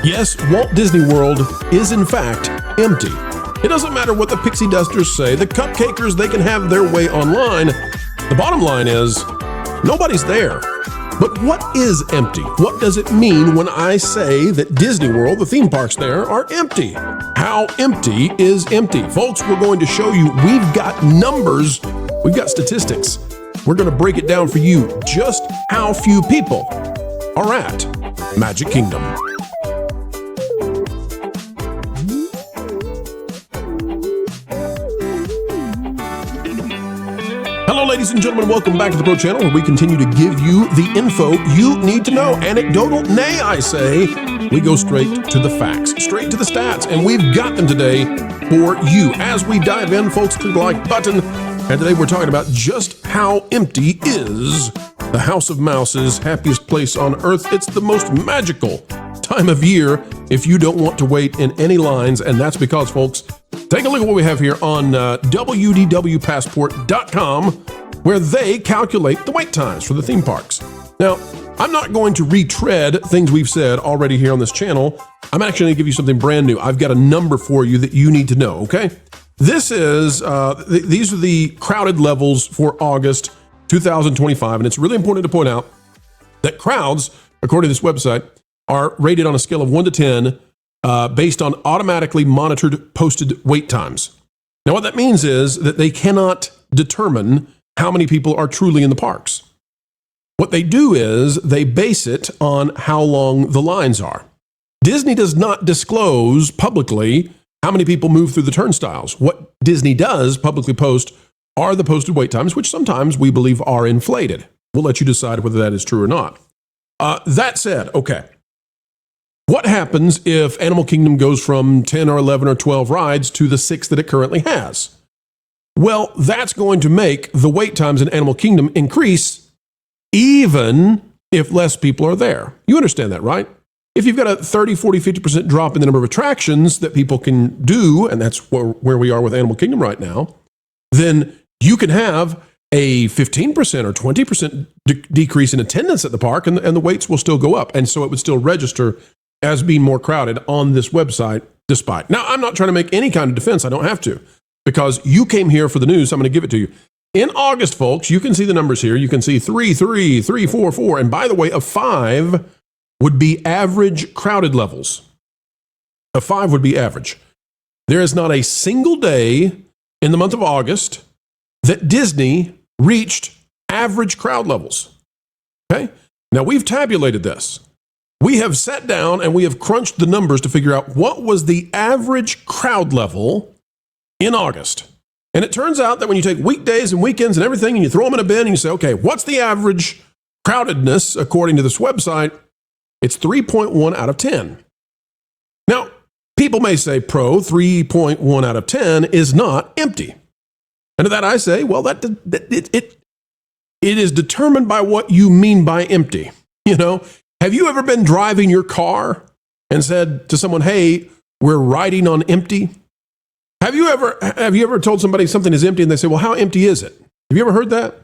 Yes, Walt Disney World is in fact empty. It doesn't matter what the pixie dusters say, the cupcakers, they can have their way online. The bottom line is, nobody's there. But what is empty? What does it mean when I say that Disney World, the theme parks there, are empty? How empty is empty? Folks, we're going to show you, we've got numbers, we've got statistics. We're going to break it down for you, just how few people are at Magic Kingdom. Hello, ladies and gentlemen. Welcome back to the Pro Channel, where we continue to give you the info you need to know. Anecdotal, nay, I say. We go straight to the facts, straight to the stats, and we've got them today for you. As we dive in, folks, click the like button. And today we're talking about just how empty is the House of Mouse's happiest place on Earth. It's the most magical time of year if you don't want to wait in any lines, and that's because, folks, take a look at what we have here on WDWPassport.com, where they calculate the wait times for the theme parks. Now, I'm not going to retread things we've said already here on this channel. I'm actually going to give you something brand new. I've got a number for you that you need to know, okay? This is, these are the crowded levels for August 2025, and it's really important to point out that crowds, according to this website, are rated on a scale of 1 to 10 based on automatically monitored posted wait times. Now, what that means is that they cannot determine how many people are truly in the parks. What they do is they base it on how long the lines are. Disney does not disclose publicly how many people move through the turnstiles. What Disney does publicly post are the posted wait times, which sometimes we believe are inflated. We'll let you decide whether that is true or not. That said, okay. What happens if Animal Kingdom goes from 10 or 11 or 12 rides to the 6 that it currently has? Well, that's going to make the wait times in Animal Kingdom increase even if less people are there. You understand that, right? If you've got a 30, 40, 50% drop in the number of attractions that people can do, and that's where we are with Animal Kingdom right now, then you can have a 15% or 20% decrease in attendance at the park, and the waits will still go up. And so it would still register as being more crowded on this website despite. Now, I'm not trying to make any kind of defense. I don't have to, because you came here for the news. So I'm going to give it to you. In August, folks, you can see the numbers here. You can see 3, 3, 3, 4, 4. And by the way, a 5 would be average crowded levels. A 5 would be average. There is not a single day in the month of August that Disney reached average crowd levels. Okay? Now, we've tabulated this. We have sat down and we have crunched the numbers to figure out what was the average crowd level in August. And it turns out that when you take weekdays and weekends and everything and you throw them in a bin and you say, okay, what's the average crowdedness according to this website? It's 3.1 out of 10. Now, people may say, Pro, 3.1 out of 10 is not empty. And to that I say, well, it is determined by what you mean by empty. You know, have you ever been driving your car and said to someone, hey, we're riding on empty? Have you ever told somebody something is empty and they say, well, how empty is it? Have you ever heard that?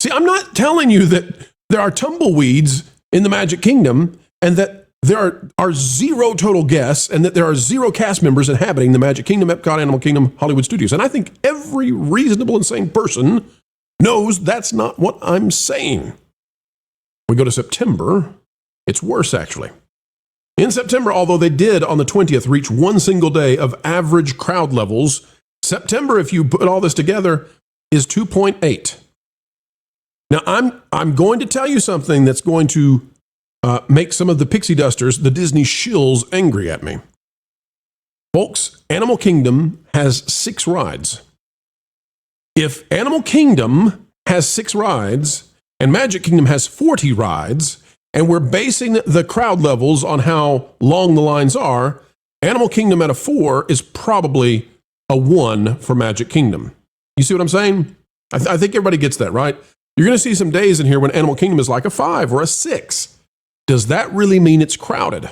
See, I'm not telling you that there are tumbleweeds in the Magic Kingdom and that there are zero total guests and that there are zero cast members inhabiting the Magic Kingdom, Epcot, Animal Kingdom, Hollywood Studios. And I think every reasonable and sane person knows that's not what I'm saying. We go to September, it's worse actually. In September, although they did on the 20th reach one single day of average crowd levels, September, if you put all this together, is 2.8. Now, I'm going to tell you something that's going to make some of the pixie dusters, the Disney shills, angry at me. Folks, Animal Kingdom has 6 rides. If Animal Kingdom has 6 rides and Magic Kingdom has 40 rides, and we're basing the crowd levels on how long the lines are, Animal Kingdom at a 4 is probably a 1 for Magic Kingdom. You see what I'm saying? I think everybody gets that, right? You're going to see some days in here when Animal Kingdom is like a 5 or a 6. Does that really mean it's crowded?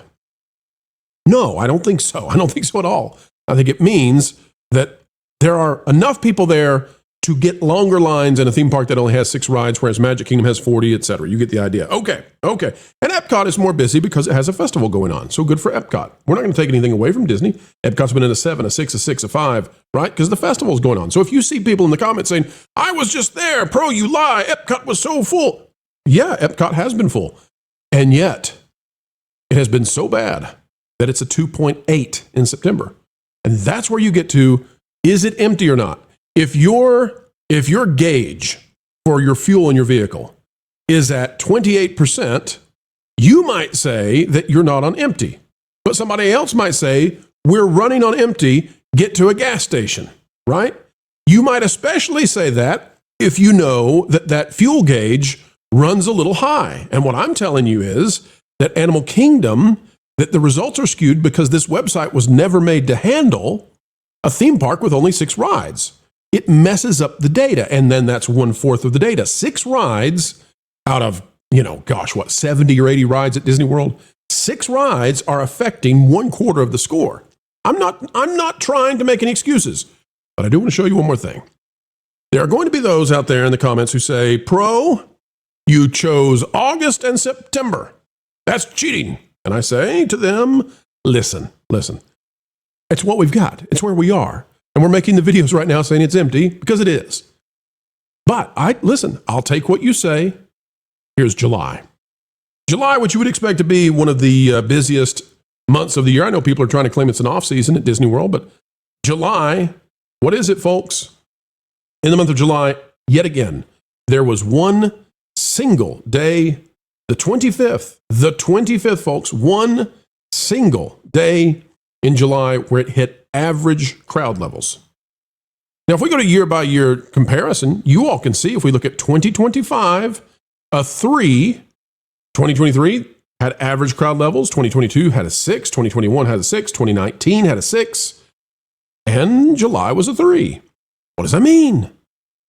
No, I don't think so. I don't think so at all. I think it means that there are enough people there to get longer lines in a theme park that only has 6 rides, whereas Magic Kingdom has 40, etc. You get the idea. Okay. And Epcot is more busy because it has a festival going on. So good for Epcot. We're not going to take anything away from Disney. Epcot's been in a 7, a 6, a 6, a 5, right? Because the festival's going on. So if you see people in the comments saying, I was just there, Pro, you lie, Epcot was so full. Yeah, Epcot has been full. And yet, it has been so bad that it's a 2.8 in September. And that's where you get to, is it empty or not? If your gauge for your fuel in your vehicle is at 28%, you might say that you're not on empty. But somebody else might say, we're running on empty, get to a gas station, right? You might especially say that if you know that that fuel gauge runs a little high. And what I'm telling you is that Animal Kingdom, that the results are skewed because this website was never made to handle a theme park with only 6 rides. It messes up the data, and then that's 1/4 of the data. 6 rides out of, 70 or 80 rides at Disney World. 6 rides are affecting 1/4 of the score. I'm not trying to make any excuses, but I do want to show you one more thing. There are going to be those out there in the comments who say, Pro, you chose August and September. That's cheating. And I say to them, listen. It's what we've got. It's where we are. And we're making the videos right now saying it's empty because it is. But I'll take what you say. Here's July. July, which you would expect to be one of the busiest months of the year. I know people are trying to claim it's an off season at Disney World, but July, what is it, folks? In the month of July, yet again, there was one single day, the 25th, folks, one single day in July where it hit average crowd levels. Now, if we go to year-by-year comparison, you all can see if we look at 2025, a 3, 2023 had average crowd levels, 2022 had a 6, 2021 had a 6, 2019 had a 6, and July was a 3. What does that mean?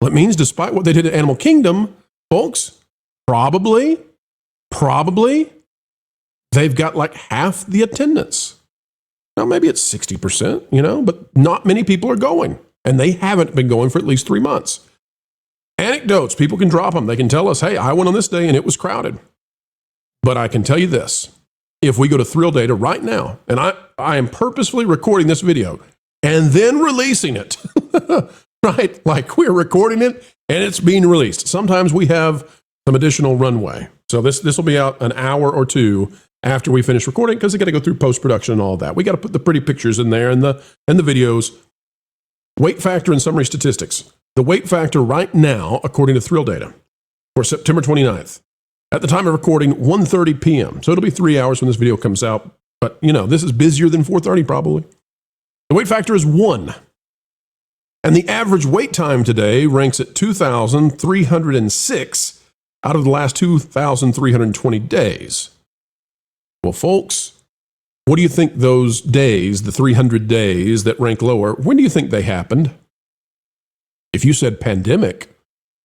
Well, it means despite what they did at Animal Kingdom, folks, probably, they've got like half the attendance. Now, maybe it's 60%, but not many people are going. And they haven't been going for at least 3 months. Anecdotes, people can drop them. They can tell us, hey, I went on this day and it was crowded. But I can tell you this. If we go to Thrill Data right now, and I am purposefully recording this video and then releasing it, right? Like we're recording it and it's being released. Sometimes we have some additional runway. So this will be out an hour or 2 after we finish recording because they got to go through post-production and all that. We got to put the pretty pictures in there and the videos. Weight factor and summary statistics. The weight factor right now, according to Thrill Data, for September 29th, at the time of recording, 1:30 p.m. So it'll be 3 hours when this video comes out. But, this is busier than 4:30 probably. The weight factor is 1. And the average wait time today ranks at 2,306 out of the last 2,320 days. Well, folks, what do you think those days, the 300 days that rank lower, when do you think they happened? If you said pandemic,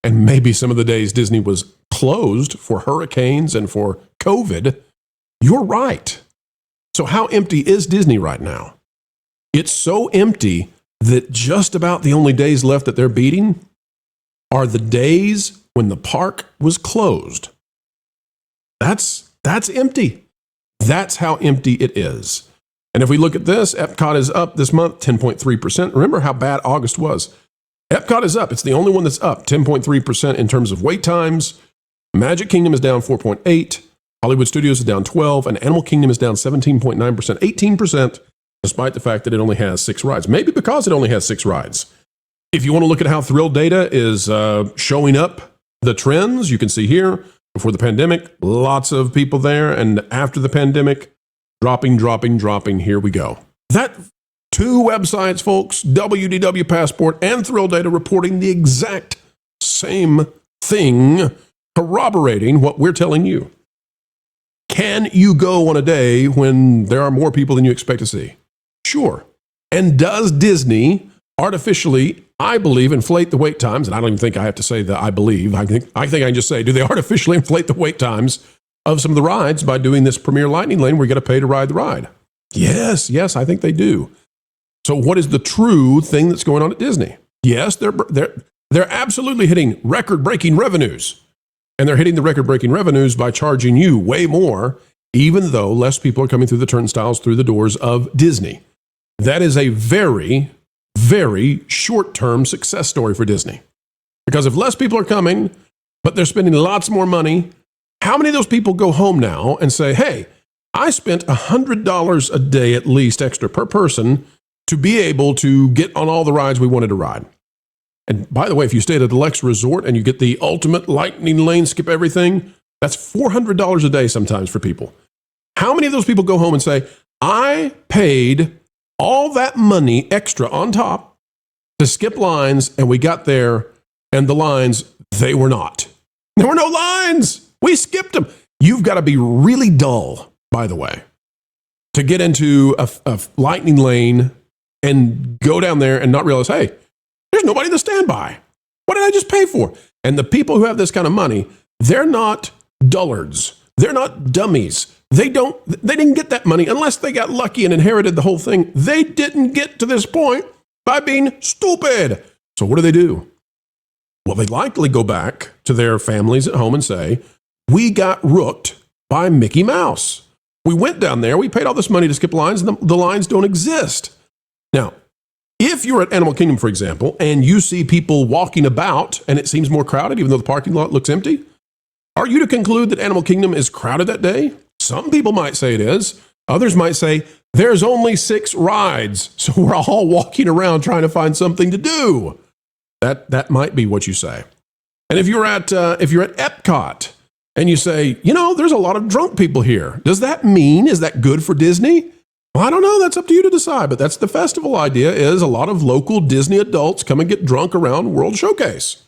and maybe some of the days Disney was closed for hurricanes and for COVID, you're right. So how empty is Disney right now? It's so empty that just about the only days left that they're beating are the days when the park was closed. That's empty. That's how empty it is. And if we look at this, Epcot is up this month 10.3%. Remember how bad August was. Epcot is up. It's the only one that's up 10.3% in terms of wait times. Magic Kingdom is down 4.8%. Hollywood Studios is down 12%. And Animal Kingdom is down 17.9%, 18%, despite the fact that it only has 6 rides. Maybe because it only has 6 rides. If you want to look at how Thrill Data is showing up the trends, you can see here. Before the pandemic, lots of people there. And after the pandemic, dropping. Here we go. That 2 websites, folks, WDW Passport and Thrill Data, reporting the exact same thing, corroborating what we're telling you. Can you go on a day when there are more people than you expect to see? Sure. And does Disney artificially, I believe, inflate the wait times? And I don't even think I have to say that I believe. I think I can just say, do they artificially inflate the wait times of some of the rides by doing this Premier Lightning Lane where you got to pay to ride the ride? Yes, I think they do. So what is the true thing that's going on at Disney? Yes, they're absolutely hitting record-breaking revenues. And they're hitting the record-breaking revenues by charging you way more, even though less people are coming through the turnstiles through the doors of Disney. That is a very, very short-term success story for Disney. Because if less people are coming, but they're spending lots more money, how many of those people go home now and say, hey, I spent $100 a day at least extra per person to be able to get on all the rides we wanted to ride? And by the way, if you stay at a deluxe resort and you get the ultimate lightning lane, skip everything, that's $400 a day sometimes for people. How many of those people go home and say, I paid all that money extra on top to skip lines, and we got there, and the lines, they were not. There were no lines. We skipped them. You've got to be really dull, by the way, to get into a lightning lane and go down there and not realize, hey, there's nobody in the standby. What did I just pay for? And the people who have this kind of money, they're not dullards. They're not dummies. They didn't get that money unless they got lucky and inherited the whole thing. They didn't get to this point by being stupid. So what do? Well, they likely go back to their families at home and say, we got rooked by Mickey Mouse. We went down there, we paid all this money to skip lines, and the lines don't exist. Now, if you're at Animal Kingdom, for example, and you see people walking about and it seems more crowded, even though the parking lot looks empty, are you to conclude that Animal Kingdom is crowded that day? Some people might say it is. Others might say, there's only 6 rides, so we're all walking around trying to find something to do. That might be what you say. And if you're at Epcot and you say, there's a lot of drunk people here, is that good for Disney? Well, I don't know. That's up to you to decide. But that's the festival idea, is a lot of local Disney adults come and get drunk around World Showcase.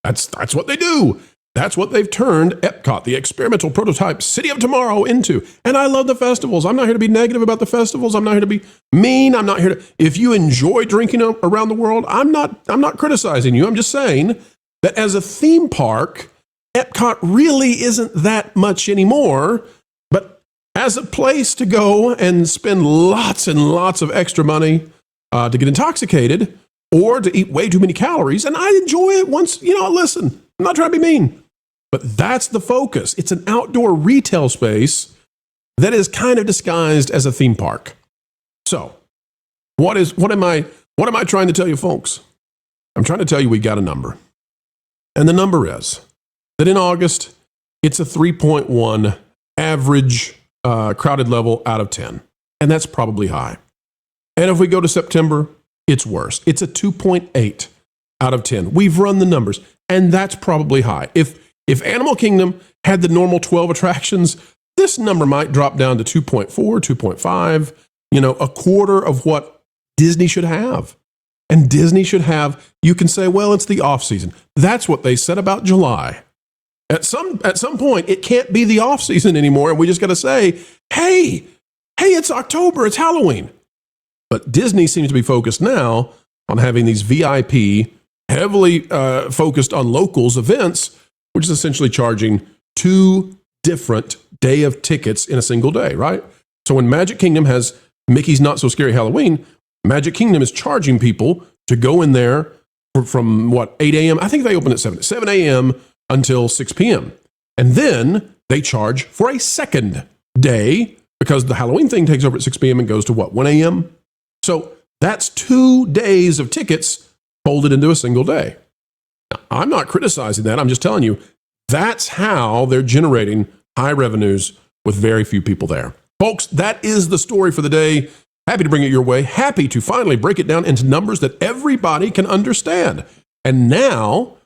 That's what they do. That's what they've turned Epcot, the experimental prototype city of tomorrow, into. And I love the festivals. I'm not here to be negative about the festivals. I'm not here to be mean. I'm not here to, if you enjoy drinking around the world, I'm not criticizing you. I'm just saying that as a theme park, Epcot really isn't that much anymore. But as a place to go and spend lots and lots of extra money to get intoxicated or to eat way too many calories, and I enjoy it once, listen, I'm not trying to be mean. But that's the focus. It's an outdoor retail space that is kind of disguised as a theme park. So, what am I trying to tell you, folks? I'm trying to tell you we got a number. And the number is that in August, it's a 3.1 average crowded level out of 10. And that's probably high. And if we go to September, it's worse. It's a 2.8 out of 10. We've run the numbers, and that's probably high. If Animal Kingdom had the normal 12 attractions, this number might drop down to 2.4, 2.5, a quarter of what Disney should have. And Disney should have, you can say, well, it's the off season. That's what they said about July. At some point, it can't be the off season anymore, and we just got to say, hey, it's October, it's Halloween. But Disney seems to be focused now on having these VIP, heavily focused on locals events, which is essentially charging 2 different day of tickets in a single day, right? So when Magic Kingdom has Mickey's Not So Scary Halloween, Magic Kingdom is charging people to go in there from 8 a.m.? I think they open at 7 a.m. until 6 p.m. And then they charge for a second day because the Halloween thing takes over at 6 p.m. and goes to 1 a.m.? So that's 2 days of tickets folded into a single day. I'm not criticizing that. I'm just telling you, that's how they're generating high revenues with very few people there. Folks, that is the story for the day. Happy to bring it your way. Happy to finally break it down into numbers that everybody can understand. And now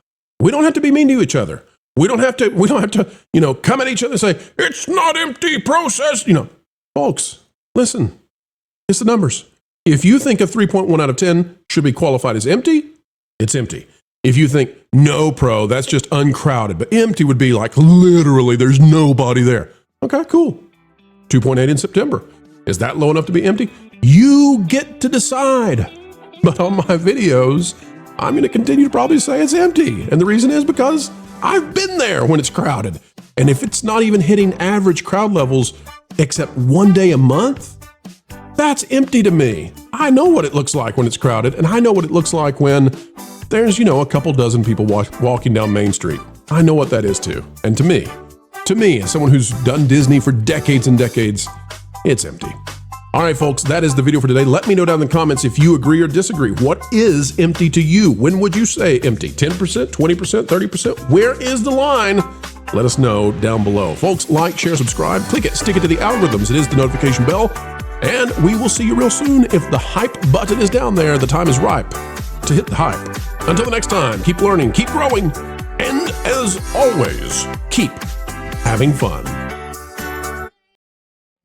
we don't have to be mean to each other. We don't have to, come at each other and say, it's not empty process. Folks, listen, it's the numbers. If you think a 3.1 out of 10 should be qualified as empty, it's empty. If you think, no, Pro, that's just uncrowded, but empty would be like literally there's nobody there. Okay, cool. 2.8 in September. Is that low enough to be empty? You get to decide. But on my videos, I'm going to continue to probably say it's empty. And the reason is because I've been there when it's crowded. And if it's not even hitting average crowd levels except 1 day a month, that's empty to me. I know what it looks like when it's crowded, and I know what it looks like when there's, a couple dozen people walking down Main Street. I know what that is too. And to me, as someone who's done Disney for decades and decades, it's empty. All right, folks, that is the video for today. Let me know down in the comments if you agree or disagree. What is empty to you? When would you say empty? 10%, 20%, 30%? Where is the line? Let us know down below. Folks, like, share, subscribe, click it, stick it to the algorithms. It is the notification bell. And we will see you real soon. If the hype button is down there, the time is ripe to hit the hype. Until the next time, keep learning, keep growing, and as always, keep having fun.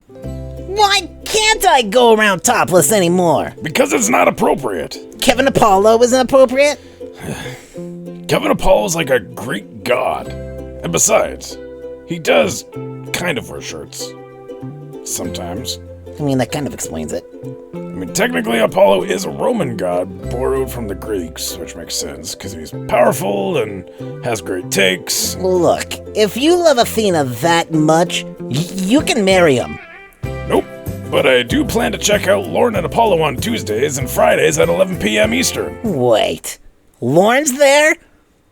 Why can't I go around topless anymore? Because it's not appropriate. Kevin Apollo isn't appropriate? Kevin Apollo's like a Greek god. And besides, he does kind of wear shirts. Sometimes. I mean, that kind of explains it. I mean, technically Apollo is a Roman god borrowed from the Greeks, which makes sense, because he's powerful and has great takes. Look, if you love Athena that much, you can marry him. Nope, but I do plan to check out Lauren and Apollo on Tuesdays and Fridays at 11 p.m. Eastern. Wait, Lauren's there?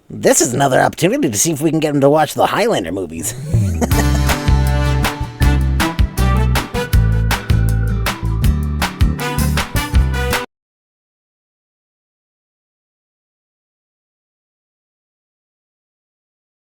This is another opportunity to see if we can get him to watch the Highlander movies.